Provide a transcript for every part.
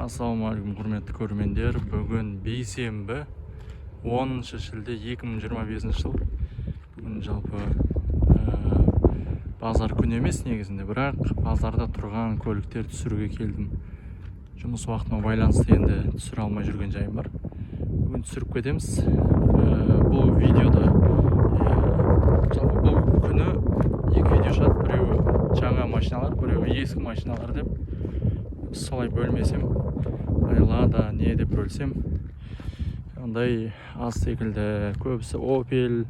Ассалаумағалейкум құрметті көрермендер. Бүгін бейсенбі 10 шілде 2025 жыл. Бүгін жалпы базар күн емес негізінде, бірақ базарда тұрған көліктер түсіруге келдім. Жұмыс уақытына байланысты енді түсіре алмай жүрген жайым бар. Бүгін түсіріп кетеміз. Бұл видеода жалпы бұл күні екі видео шығады. Біреуі жаңа машиналар, біреуі ескі машиналар деп солай бөлмесем, Лада не деп бөлсем, ондай аз секілді. Көбісі Opel,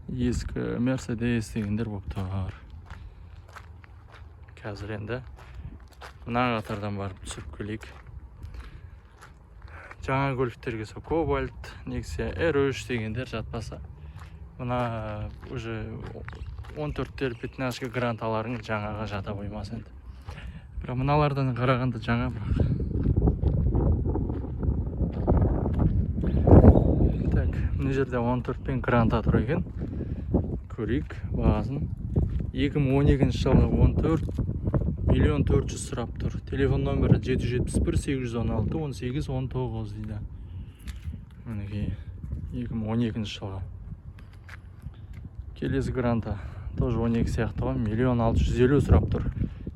ескі Mercedes дегендер болып тұр. Қазір енді мына қатардан барып түсіріп келейік. Жаңа көліктерге сол Cobalt, Nexia R3 дегендер жатпаса, мына уже 14-тер 15-ке гранталарың жаңаға жата қоймас енді. Бірақ мыналардан қарағанда жаңа бірақ. Так, мына жерде 14-пен гранта тұр екен. Көрейік бағасын. 2012 жылғы 14 миллион 400 сұрап тұр. Телефон номері 771 816 18 19 дейді. Мінекей 2012 жылғы. Келесі гранта тоже 12 сияқты ғой, миллион 650 сұрап тұр.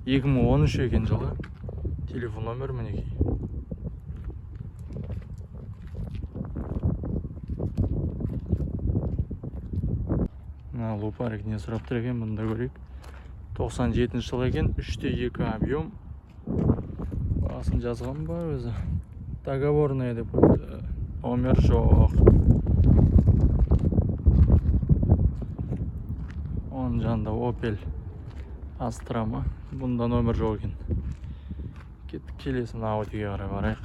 2013 екен жылы. Телефон номер мінекей. Мына лупарик не сұрап тұр екен, бұнда көрейік. 97 жыл екен, 3/2 объем. Басын жазған ба өзі? Договорная деп қойды. Номер жоқ. Оның жанында Opel Astra ма? Бұнда номер жоқ екен. Келесін Audi-ге қарай барайық.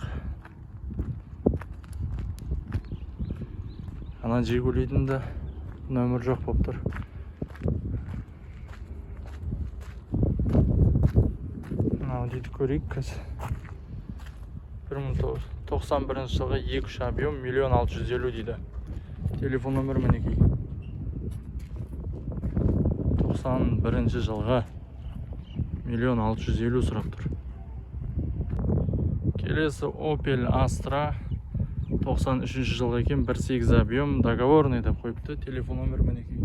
Ана Жигулидің де номер жоқ болып тұр. Audi-ді көрейік қазір. 1991 жылғы 2-3 объем, миллион 650 дейді. Телефон номер мінекей. 91 жылғы миллион 650 сұрап тұр. Келесі Opel Astra 93 жылғы екен, 1.8 объем, договорный деп қойыпты. Телефон номер мінекей.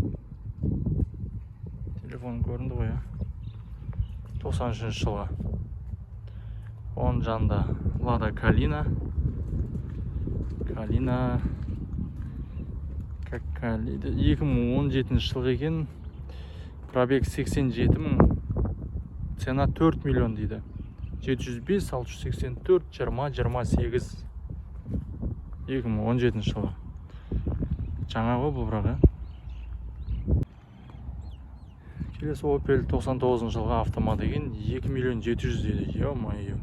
Телефон көрінді ғой, 93 жылғы. Оның жанында Lada Kalina. Kalina 2017 жылғы екен, пробег 87 мың. Цена 4 миллион дейді. 705, 684, 20, 28. 2017 жылы. Жаңа ғой бұл бірақ. Келесі Opel 99 жылғы автомат деген 2 миллион 700 дейді. Ё-моё.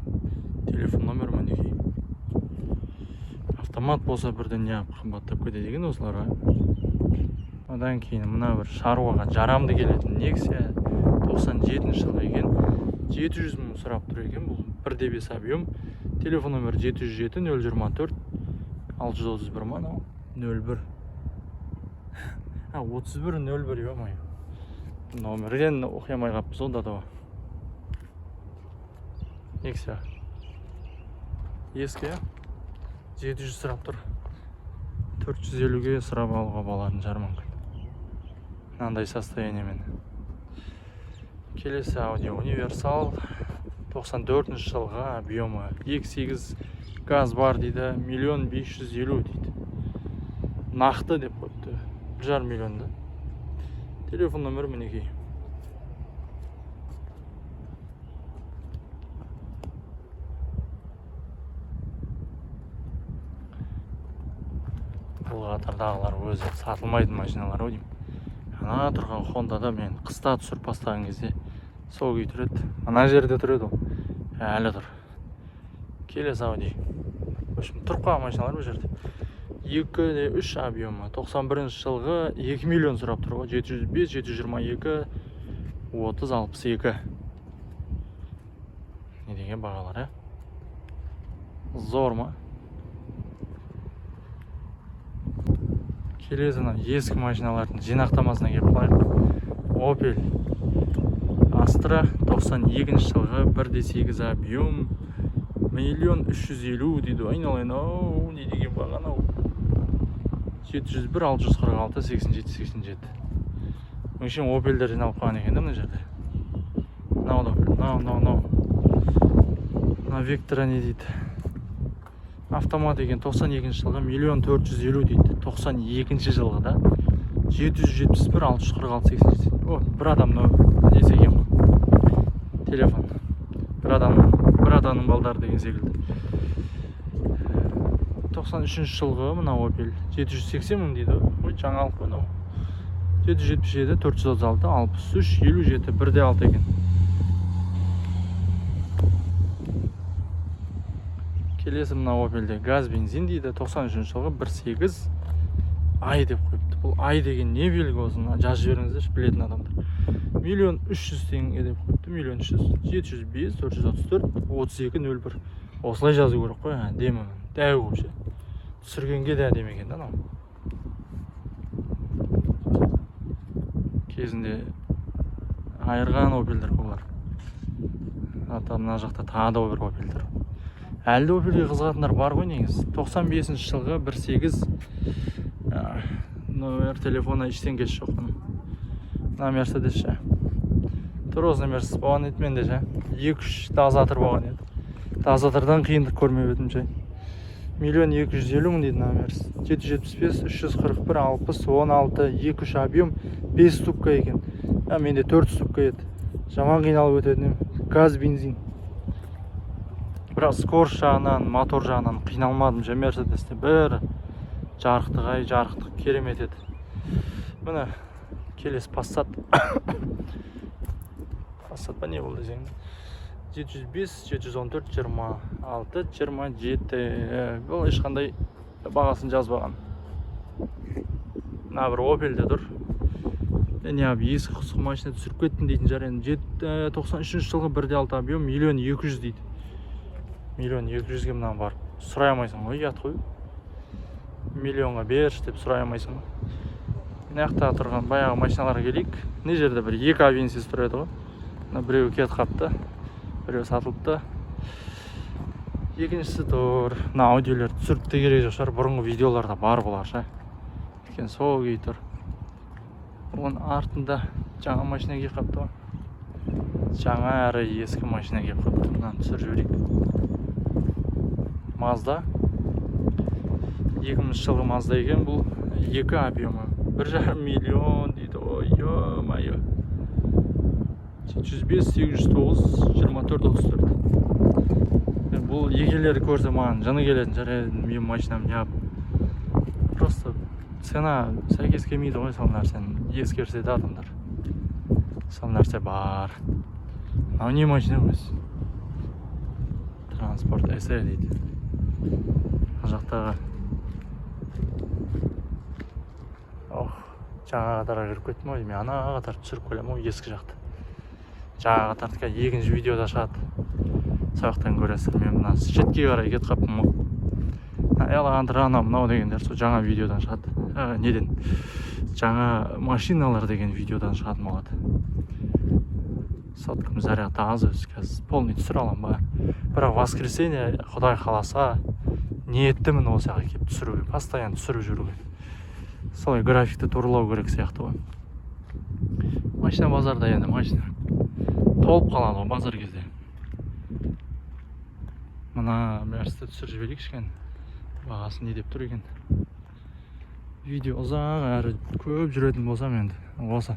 Телефон номер мінекей. Автомат болса бірден не қымбаттап кетеді деген осыларға. Одан кейін мына бір шаруаға жарамды келетін Nexia 97 жылғы екен, 700 мың сұрап тұр екен. Бұл 1.5 объем. Телефон номер 707 024 631 ма, 01. 31 01, ё-моё. Номерден оқи алмай қаппыз онда да. Nexia. Ескі 700 сұрап тұр. 450-ге сұрап алуға болатын жарман күн. Мынандай состояниемен. Келесі Audi Universal 94 жылға объемы, 2.8 газ бар дейді, миллион 550 дейді. Нақты деп қойыпты, 1,5 миллионды. Телефон номер мінекей. Бұл қатардағылар өзі сатылмайтын машиналар ғой деймін. Ана тұрған Honda-да мен қыста түсіріп бастаған кезде сол күй тұреді. Ана жерде тұреді ол. Әлі тұр. Келесі Audi. Тұрып қалған машиналар бұл жерде. 2-3 объемы. 91 жылғы 2 миллион сұрап тұр ғой. 705, 722, 30, 62. Не деген бағалар, Зор ма? Келесі ескі машиналардың жинақтамасына кеп қалайық. Opel Astra 92 жылғы 1.8 объем, 1.350.000 дейді. Айналайын ау, не деген баға анау. 701 646 87. Өңшен Opel'дер жиналып қалған екен да мына жерде. Мынау. Мына Vectra не дейді? Автомат екен 92 жылғы 1.450.000 дейді. 92 жылғы да. 771 646 87. О, бір адамның несі екен ғой. Телефон. Бір адамның балдары деген секілді. 93 жылғы мына Opel 780 мың дейді. Ой, жаңалық қой мынау. 777 436 63 57 1.6 екен. Келесі мына Opel'де газ бензин дейді. 93 жылғы 1.8 ай деп қойыпты. Бұл ай деген не белгі болсын? Жазып жіберіңіздерші, білетін адамдар. 1.300.000 теңге деп қойыпты. 1.300.000 705 434 3201. Осылай жазу керек қой, демі. Дәу вообще. Түсіргенге де әдемі екен да анау. Кезінде айырған Opel'дер олар. Ата мына жақта тағы да бір Opel'дер. Әлде Opel'ге қызығатындар бар ғой негізі. 95 жылғы 1.8 номер телефона ештеңе жоқ. Мына Mercedes ше. Тұрғызны Mercedes болған еді менде ше. 2-3 дозатор болған еді. Дозатордан қиындық көрмеп едім ше. 1.250.000 дейді мына Mercedes. 775 341 60 16 2-3 объем 5 ступка екен. Менде 4 ступка еді. Жаман қиналып өтедім. Газ бензин. Бірақ скорость жағынан, мотор жағынан қиналмадым ше Mercedes'те. Бір жарықтық керемет еді. Міне келесі Passat. Passat па не болды десең? 705 714 26 27. Бұл ешқандай бағасын жазбаған. Мына бір Opel'де тұр. Ескі құсқы машина түсіріп кеттім дейтін жар енді. 93 жылғы 1.6 объем 1.200.000 дейді. 1.200.000-ге мынаны барып сұрай алмайсың ғой, ұят қой. Миллионға берші деп сұрай алмайсың ғой. Мына жақта тұрған баяғы машиналарға келейік. Не жерде бір 2 авенсис тұр еді ғой. Біреуі кетіп қапты, біреуі сатылыпты. Екіншісі тұр. Мына аудиолер түсіріп те керек жоқ шығар. Бұрынғы видеоларда бар болар ше. Екен сол күй тұр. Оның артында жаңа машина келіп қапты ғой. Жаңа әрі ескі машина келіп қапты. Мынаны түсіріп жіберейік. Mazda 2000 жылғы Mazda екен. Бұл 2 объемы 1,5 миллион дейді. Ой-ой-ой. 705 809 24 34. Бұл егелері көрсе маған жаны келетін жар. Мен машинам неғып. Просто цена сәйкес келмейді ғой сол нәрсені ескерсе де адамдар. Сол нәрсе бар. Мынау не машина өзі? Транспорт SE дейді. Жақтағы жаңа қатарға кіріп кеттім ғой. Мен ана қатар түсіріп келем ғой ескі жақты. Жаңа қатардікі екінші видеода шығады. Сабақтан көресіздер. Мен мына шетке қарай кетіп қаптым ғой. Анау мынау дегендер сол жаңа видеодан шығады. Неден? Жаңа машиналар деген видеодан шығады болады. Соткам заряд аз өзі қазір полный түсіре алам ба. Бірақ воскресенье Құдай қаласа ниеттімін осы жаққа келіп түсіруге, постоянно түсіріп жүруге. Солай графикті туралау керек сияқты ғой. Машина базарда енді машина толып қалады ғой базар кезде. Мына Mercedes түсіріп жіберейік кішкене. Бағасы не деп тұр екен. Видео ұзақ әрі көп жүретін болсам енді осы.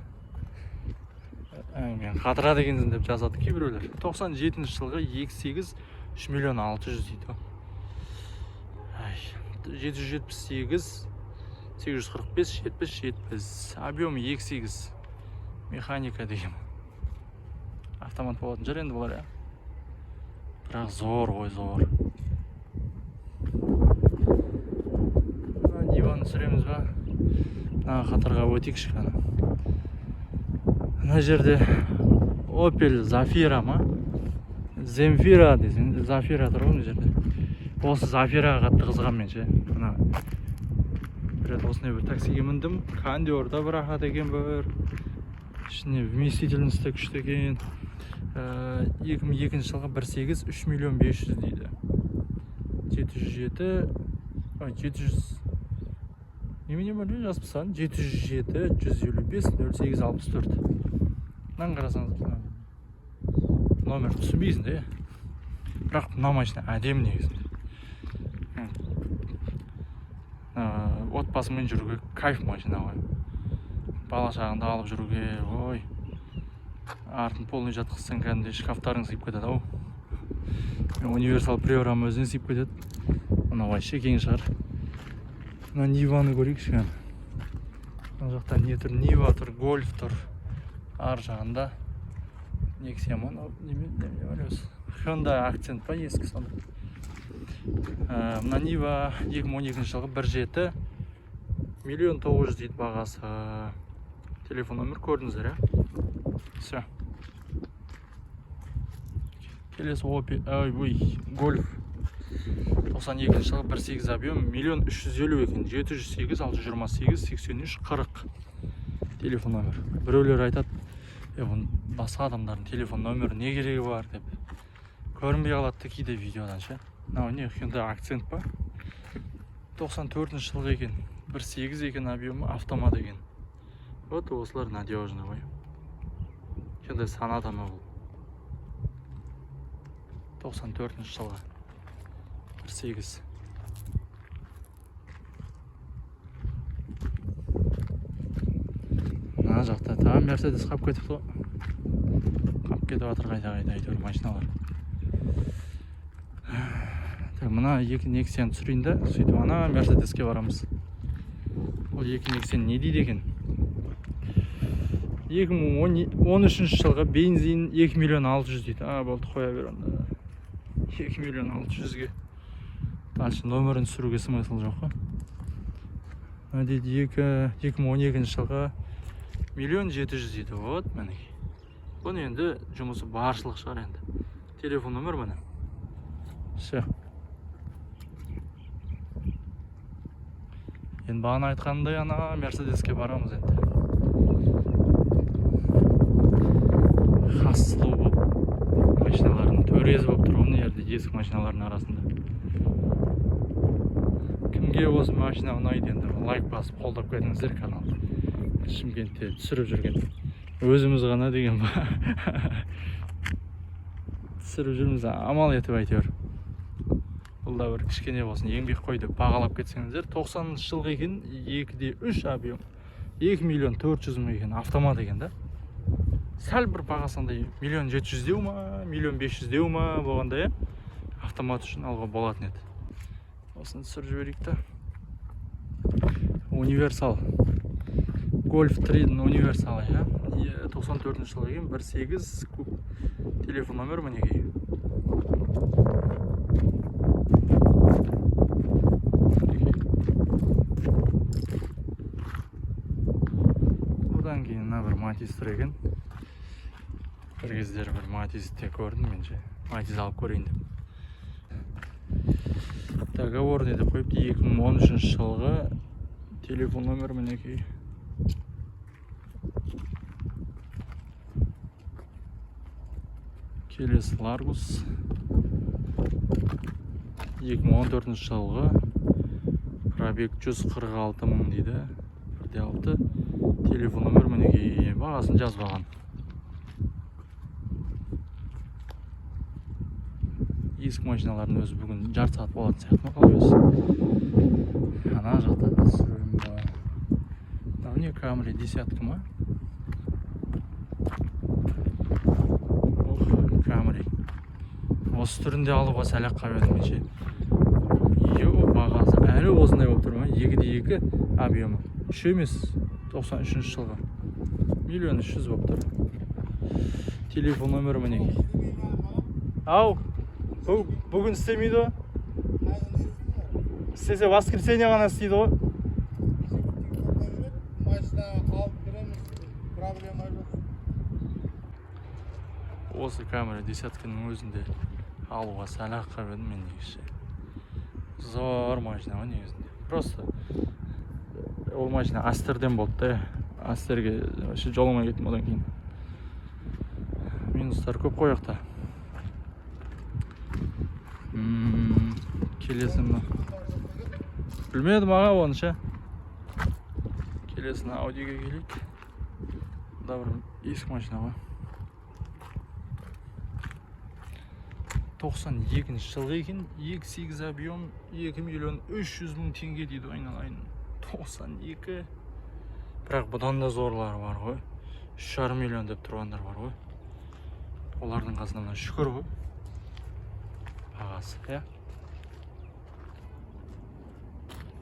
Мен қатыра дегенсің деп жазады кейбіреулер. 97 жылғы 2.8 3.600.000 дейді. 778 845 70 объемы 2.8 механика деген. Автомат болатын жер енді болар, бірақ зор ғой, зор. Диван түсіреміз ба? Қатарға өтейік шыққаны. Мына жерде Opel Zafira ма? Zemfira десең, Zafira тұр ғой мына жерде. Осы Zafiraға қатты қызығам мен ше. Бір осындай бір таксиге міндім. Кондерда бір ақат екен бір. Ішіне вместительность күшті екен. 2002 жылғы 1.8 3 миллион 500 дейді. 707 немене бөлі жазып сан 707 155 08 64. Мынаны қарасаңыз номер түсінбейсің де, бірақ мына машина әдемі негізінде. Отбасымен жүруге кайф машина ғой. Бала шағыңды алып жүруге, ой, артын полный жатқызсаң кәдімгідей шкафтарың сыйып кетеді ау. Универсал приорам өзіне сыйып кетеді. Мына вообще кең шығар. Мына Ниваны көрейікші кән. Мына жақта не тұр? Нива тұр, Гольф тұр. Ар жағында Nexia ма? Неме ойлайсыз? Hyundai Accent па ескі сонда. Мына Нива 2012 жылғы 1.7 миллион 900 дейді бағасы. Телефон номер көрдіңіздер, Все. Келесі Гольф 92 жылғы 1.8 объем миллион 350 екен. 708 628 83 40 телефон номер. Біреулер айтады, басқа адамдардың телефон номері не керегі бар деп. Көрінбей қалады кейде видеодан ше. Мынау не Hyundai Accent па? 94 жылғы екен. 1.8 екен объемы, автомат екен. Вот осылар надежный ғой. Hyundai Sonata ма бұл? 94 жылғы 1.8. Мына жақта тағы Mercedes қап кетіпті ғой. Қап кетіп жатыр қайта әйтеуір машиналар. Мына екі Nexia'ны түсірейін да, сөйтіп ана Mercedesке барамыз. Ол екі Nexia не дейді екен? 2013 жылғы бензин 2 миллион 600 дейді. Болды, қоя бер онда. 2 миллион 600-ге. Дальше номерін түсіруге смысл жоқ қой. Дейді 2012 жылғы миллион 700 дейді. Вот, мінекей. Бұны енді жұмысы баршылық шығар енді. Телефон номер міне. Все. Енді бағана айтқандай ана Мерседеске барамыз енді. Хаслы болып, машиналардың төрезі болып тұр ғой жерде ескі машиналардың арасында. Кімге осы машина ұнайды енді лайк басып қолдап кетіңіздер каналды. Шымкентте түсіріп жүрген. Өзіміз ғана деген ба. Түсіріп жүрміз, амал етіп әйтеуір. Бұл да бір кішкене болсын, еңбек қойды бағалап кетсеңіздер. 90 жылғы екен, 2.3 объем. 2 миллион 400 мың екен, автомат екен да. Сәл бір бағасындай миллион 700 деу ма, миллион 500 деу ма болғанда, автомат үшін алға болатын еді. Осыны түсіріп жіберейік та. Универсал. Golf 3-дің универсалы, 94 жылғы екен, 1.8 куб. Телефон номер мінекей. Одан кейін мына бір Матиз тұр екен. Бір кездері бір Матизді көрдім менше. Матиз алып көрейін деп. Договорный деп қойыпты 2013 жылғы телефон номер мінекей. Келесі Largus 2014 жылғы пробег 146 мың дейді. 1.6 телефон номер мінекей, бағасын жазбаған. Ескі машиналардың өзі бүгін жарты сағат болатын сияқты ма қалай өзі? Ана жақта түсірем ба. Мынау не Camry 10 ма? Camry. Осы түрінде алуға сәл-ақ қабедім менше. Бағасы әлі осындай болып тұр ма? 2.2 объемы. 3 емес, 93 жылғы. Миллион 300 болып тұр. Телефон номері мінекей. Ау, бүгін істемейді ғой? Істесе воскресенье ғана істейді ғой? Машина алып береміз, проблема жоқ. Осы Camry 10-ның өзінде алуға сәл-ақ қабедім мен негізше. Зор машина ғой негізінде. Просто ол машина Астерден болды да. Астерге жолымай кеттім одан кейін. Мен минустар көп қояқта. Келесі мына. Білмедім аға оны ше. Келесіне Audi-ге келейік. Бұда бір ескі машина ғой. 92 жылғы екен, 2.8 объем, 2.300.000 теңге дейді айналайын. 92. Бірақ бұдан да зорлары бар ғой. 3,5 миллион деп тұрғандар бар ғой. Олардың қасында мына шүкір ғой. Бағасы, иә.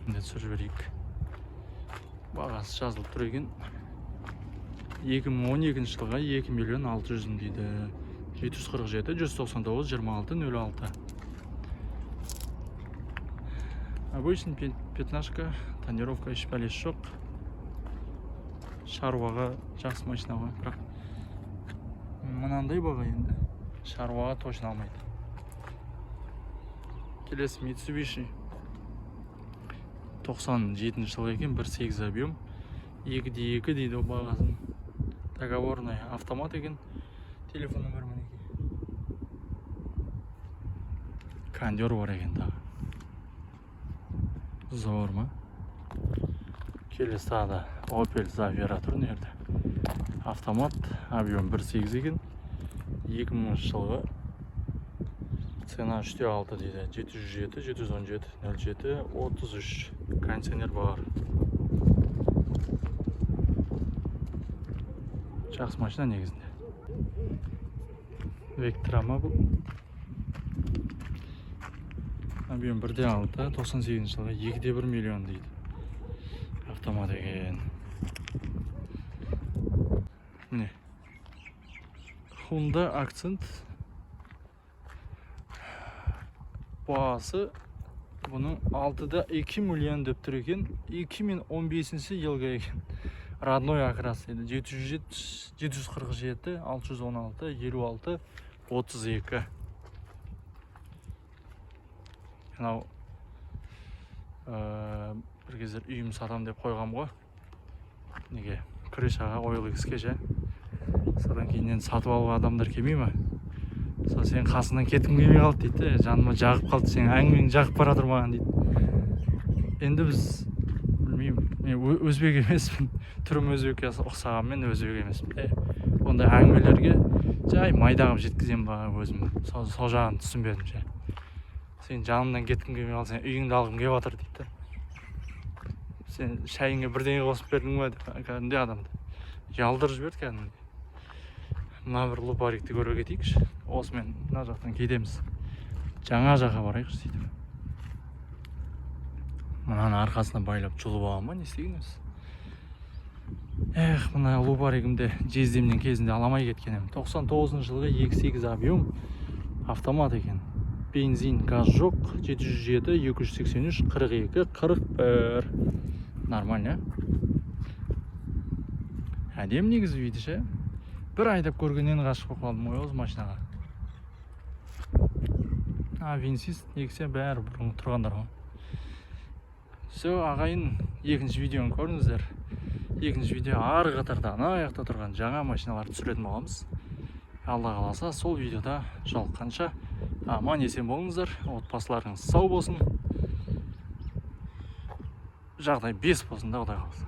Енді түсіріп берейік. Бағасы жазылып тұр екен. 2012 жылға 2 миллион 600 дейді. 747 199 26 06. Обычный пятнашка, тонировка еш бәлес жоқ. Шаруаға жақсы машина ғой, бірақ мынандай баға енді шаруаға точно алмайды. Келесі Mitsubishi 97 жылғы екен, 1.8 объем, 2.2 дейді бағасын. Договорный автомат екен. Телефон номер мінеке. Кондер бар екен тағы. Зор ма? Келесі тағы да Opel Zafira тұр нерді. Автомат, объем 1.8 екен. 2000 жылғы. Цена 3.6 дейді. 707, 717, 07, 33. Кондиционер бар. Жақсы машина негізінде. Vectra ма бұл? Объем 1.6, 98 жылға 2.1 миллион дейді. Автомат екен. Міне. Honda Accent. Бағасы бұның 6-да 2 миллион деп тұр екен. 2015 жылға екен. Родной окрас еді. 747, 616, 56, 32. Мынау бір кездер үйім сатам деп қойғам ғой. Неге? Крышаға ойлы кіске. Содан кейіннен сатып алуға адамдар келмей ма? Сол сен қасынан кеткім келмей қалды дейді. Жаныма жағып қалды, сен әңгімең жағып бара тұрмаған дейді. Енді біз білмеймін, мен өзбек емеспін. Түрім өзбекке ұқсағанмен өзбек емеспін. Ондай әңгімелерге жай майдағып жеткізем ба өзім. Сол жағын түсінбедім ше. Сен жанымнан кеткім келмей қалды, сен үйіңді алғым келіп жатыр дейді. Сен шайыңа бірдеңе қосып бердің ба деп кәдімгідей адамды ұялдырып жіберді кәдімгідей. Мына бір лупарикті көре кетейікші. Осымен мына жақтан кетеміз. Жаңа жаққа барайықшы дейді. Мынаны арқасына байлап жұлып алған ба, не істеген өзі? Мына лупаригімді жездемнен кезінде аламай кеткен ем. 99 жылғы 2.8 объем автомат екен. Бензин, газ жоқ. 707, 283, 42, 41. Нормально. Әдем негізі үйді ше. Бір айдап көргеннен ғашық болып қалдым ғой осы машинаға. Винсист негізі бәрі бұрын тұрғандар ғой. Все, ағайын, екінші видеоны көріңіздер. Екінші видео ары қатарда ана аяқта тұрған жаңа машиналарды түсіретін боламыз. Алла қаласа сол видеода жолыққанша аман есен болыңыздар, отбасыларыңыз сау болсын, жағдай бес болсын да, Құдай қаласа.